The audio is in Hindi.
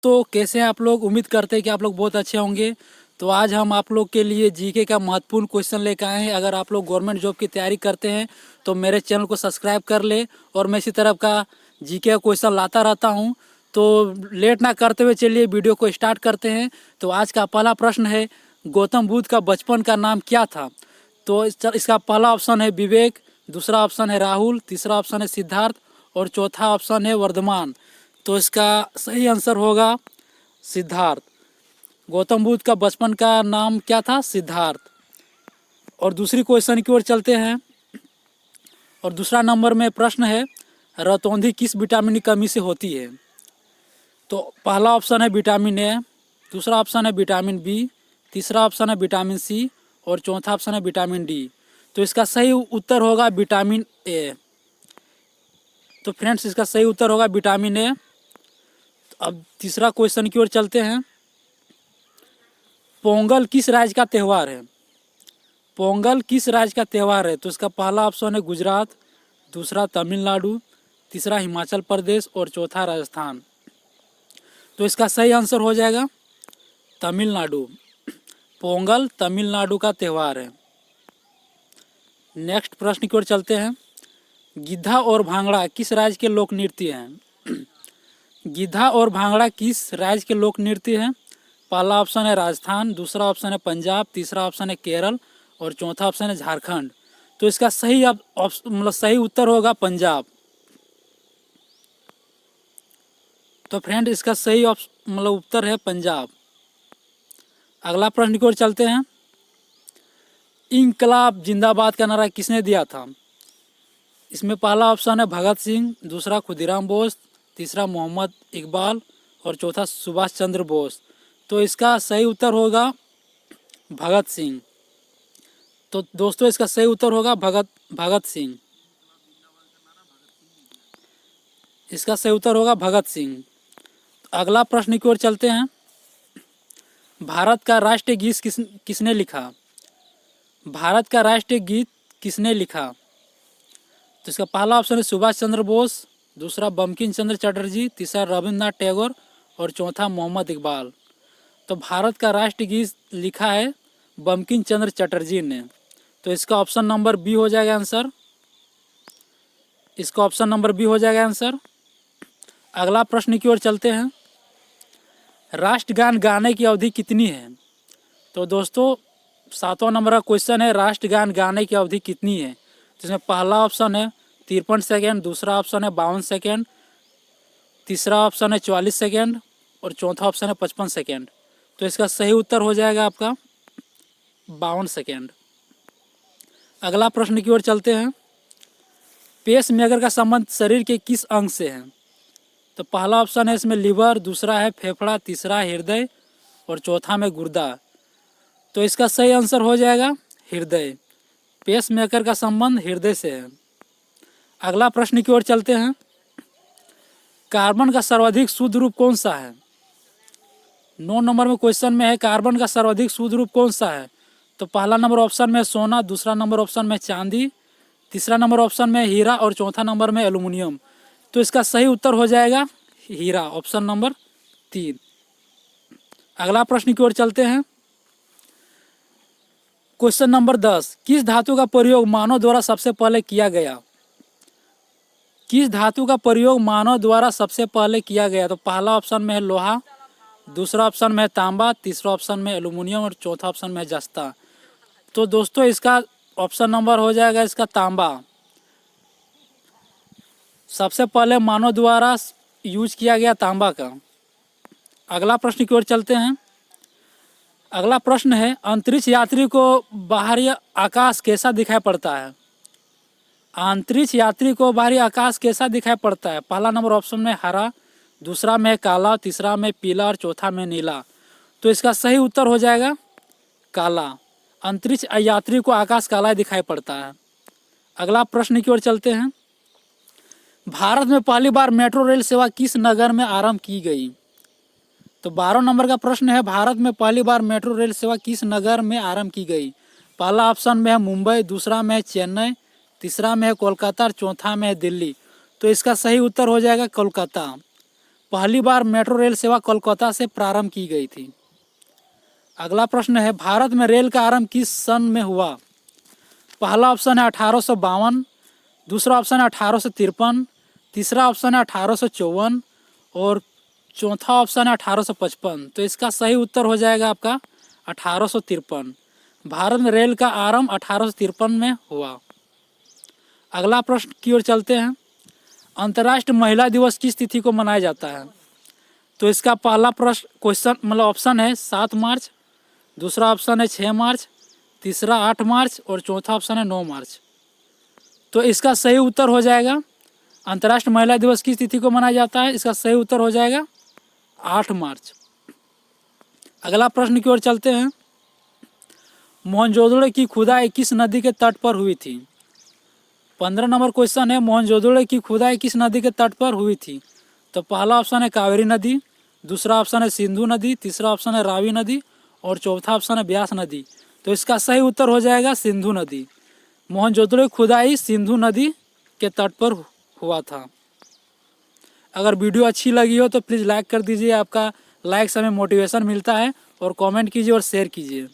तो कैसे हैं आप लोग। उम्मीद करते हैं कि आप लोग बहुत अच्छे होंगे। तो आज हम आप लोग के लिए जीके का महत्वपूर्ण क्वेश्चन लेकर आए हैं। अगर आप लोग गवर्नमेंट जॉब की तैयारी करते हैं तो मेरे चैनल को सब्सक्राइब कर ले, और मैं इसी तरह का जीके का क्वेश्चन लाता रहता हूं। तो लेट ना करते हुए चलिए वीडियो को स्टार्ट करते हैं। तो आज का पहला प्रश्न है, गौतम बुद्ध का बचपन का नाम क्या था। तो इसका पहला ऑप्शन है विवेक, दूसरा ऑप्शन है राहुल, तीसरा ऑप्शन है सिद्धार्थ और चौथा ऑप्शन है वर्धमान। तो इसका सही आंसर होगा सिद्धार्थ। गौतम बुद्ध का बचपन का नाम क्या था, सिद्धार्थ। और दूसरी क्वेश्चन की ओर चलते हैं। और दूसरा नंबर में प्रश्न है, रतौंधी किस विटामिन की कमी से होती है। तो पहला ऑप्शन है विटामिन ए, दूसरा ऑप्शन है विटामिन बी, तीसरा ऑप्शन है विटामिन सी और चौथा ऑप्शन है विटामिन डी। तो इसका सही उत्तर होगा विटामिन ए। तो फ्रेंड्स, इसका सही उत्तर होगा विटामिन ए। अब तीसरा क्वेश्चन की ओर चलते हैं। पोंगल किस राज्य का त्यौहार है। पोंगल किस राज्य का त्यौहार है। तो इसका पहला ऑप्शन है गुजरात, दूसरा तमिलनाडु, तीसरा हिमाचल प्रदेश और चौथा राजस्थान। तो इसका सही आंसर हो जाएगा तमिलनाडु। पोंगल तमिलनाडु का त्यौहार है। नेक्स्ट प्रश्न की ओर चलते हैं। गिद्धा और भांगड़ा किस राज्य के लोक नृत्य हैं। गिद्धा और भांगड़ा किस राज्य के लोक नृत्य हैं। पहला ऑप्शन है राजस्थान, दूसरा ऑप्शन है पंजाब, तीसरा ऑप्शन है केरल और चौथा ऑप्शन है झारखंड। तो इसका सही सही उत्तर होगा पंजाब। तो फ्रेंड, इसका सही उत्तर है पंजाब। अगला प्रश्न की ओर चलते हैं। इंकलाब जिंदाबाद का नारा किसने दिया था। इसमें पहला ऑप्शन है भगत सिंह, दूसरा खुदीराम बोस, तीसरा मोहम्मद इकबाल और चौथा सुभाष चंद्र बोस। तो इसका सही उत्तर होगा भगत सिंह। तो दोस्तों, इसका सही उत्तर होगा भगत सिंह। इसका सही उत्तर होगा भगत सिंह। अगला प्रश्न की ओर चलते हैं। भारत का राष्ट्रीय गीत किसने लिखा। भारत का राष्ट्रीय गीत किसने लिखा। तो इसका पहला ऑप्शन है सुभाष चंद्र बोस, दूसरा बंकिम चंद्र चटर्जी, तीसरा रविंद्रनाथ टैगोर और चौथा मोहम्मद इकबाल। तो भारत का राष्ट्रीय गीत लिखा है बंकिम चंद्र चटर्जी ने। तो इसका ऑप्शन नंबर बी हो जाएगा आंसर। इसका ऑप्शन नंबर बी हो जाएगा आंसर। अगला प्रश्न की ओर चलते हैं। राष्ट्रगान गाने की अवधि कितनी है। तो दोस्तों, 7वां नंबर का क्वेश्चन है, राष्ट्रगान गाने की अवधि कितनी है। जिसमें पहला ऑप्शन है 53 सेकेंड, दूसरा ऑप्शन है 52 सेकेंड, तीसरा ऑप्शन है 44 सेकेंड और चौथा ऑप्शन है 55 सेकेंड। तो इसका सही उत्तर हो जाएगा आपका 52 सेकेंड। अगला प्रश्न की ओर चलते हैं। पेस मेकर का संबंध शरीर के किस अंग से है। तो पहला ऑप्शन है इसमें लीवर, दूसरा है फेफड़ा, तीसरा हृदय और चौथा में गुर्दा। तो इसका सही आंसर हो जाएगा हृदय। पेस मेकर का संबंध हृदय से है। अगला प्रश्न की ओर चलते हैं। कार्बन का सर्वाधिक शुद्ध रूप कौन सा है। 9 नंबर में क्वेश्चन में है, कार्बन का सर्वाधिक शुद्ध रूप कौन सा है। तो पहला नंबर ऑप्शन में सोना, दूसरा नंबर ऑप्शन में चांदी, तीसरा नंबर ऑप्शन में हीरा और चौथा नंबर में एल्युमिनियम। तो इसका सही उत्तर हो जाएगा हीरा, ऑप्शन नंबर 3। अगला प्रश्न की ओर चलते हैं। क्वेश्चन नंबर 10, किस धातु का प्रयोग मानव द्वारा सबसे पहले किया गया। किस धातु का प्रयोग मानव द्वारा सबसे पहले किया गया। तो पहला ऑप्शन में है लोहा, दूसरा ऑप्शन में है तांबा, तीसरा ऑप्शन में एल्युमिनियम और चौथा ऑप्शन में है जस्ता। तो दोस्तों, इसका ऑप्शन नंबर हो जाएगा इसका तांबा। सबसे पहले मानव द्वारा यूज किया गया तांबा का। अगला प्रश्न की ओर चलते हैं। अगला प्रश्न है, अंतरिक्ष यात्री को बाहरी आकाश कैसा दिखाई पड़ता है। अंतरिक्ष यात्री को बाहरी आकाश कैसा दिखाई पड़ता है। पहला नंबर ऑप्शन में हरा, दूसरा में काला, तीसरा में पीला और चौथा में नीला। तो इसका सही उत्तर हो जाएगा काला। अंतरिक्ष यात्री को आकाश काला दिखाई पड़ता है। अगला प्रश्न की ओर चलते हैं। भारत में पहली बार मेट्रो रेल सेवा किस नगर में आरंभ की गई। तो 12 नंबर का प्रश्न है, भारत में पहली बार मेट्रो रेल सेवा किस नगर में आरंभ की गई। पहला ऑप्शन में है मुंबई, दूसरा में है चेन्नई, तीसरा में है कोलकाता और चौथा में है दिल्ली। तो इसका सही उत्तर हो जाएगा कोलकाता। पहली बार मेट्रो रेल सेवा कोलकाता से प्रारंभ की गई थी। अगला प्रश्न है, भारत में रेल का आरंभ किस सन में हुआ? पहला ऑप्शन है 1852, दूसरा ऑप्शन है 1853, तीसरा ऑप्शन है 1854 और चौथा ऑप्शन है 1855। तो इसका सही उत्तर हो जाएगा आपका 1853। भारत में रेल का आरंभ 1853 में हुआ। अगला प्रश्न की ओर चलते हैं, अंतर्राष्ट्रीय महिला दिवस किस तिथि को मनाया जाता है? तो इसका पहला प्रश्न क्वेश्चन ऑप्शन है 7 मार्च, दूसरा ऑप्शन है 6 मार्च, तीसरा 8 मार्च और चौथा ऑप्शन है 9 मार्च। तो इसका सही उत्तर हो जाएगा, अंतर्राष्ट्रीय महिला दिवस किस तिथि को मनाया जाता है? इसका सही उत्तर हो जाएगा 8 मार्च। अगला प्रश्न की ओर चलते हैं, मोहनजोदड़ो की खुदाई किस नदी के तट पर हुई थी? 15 नंबर क्वेश्चन है, मोहनजोदड़ो की खुदाई किस नदी के तट पर हुई थी? तो पहला ऑप्शन है कावेरी नदी, दूसरा ऑप्शन है सिंधु नदी, तीसरा ऑप्शन है रावी नदी और चौथा ऑप्शन है ब्यास नदी। तो इसका सही उत्तर हो जाएगा सिंधु नदी। मोहनजोदड़ो की खुदाई सिंधु नदी के तट पर हुआ था। अगर वीडियो अच्छी लगी हो तो प्लीज़ लाइक कर दीजिए, आपका लाइक से हमें मोटिवेशन मिलता है, और कमेंट कीजिए और शेयर कीजिए।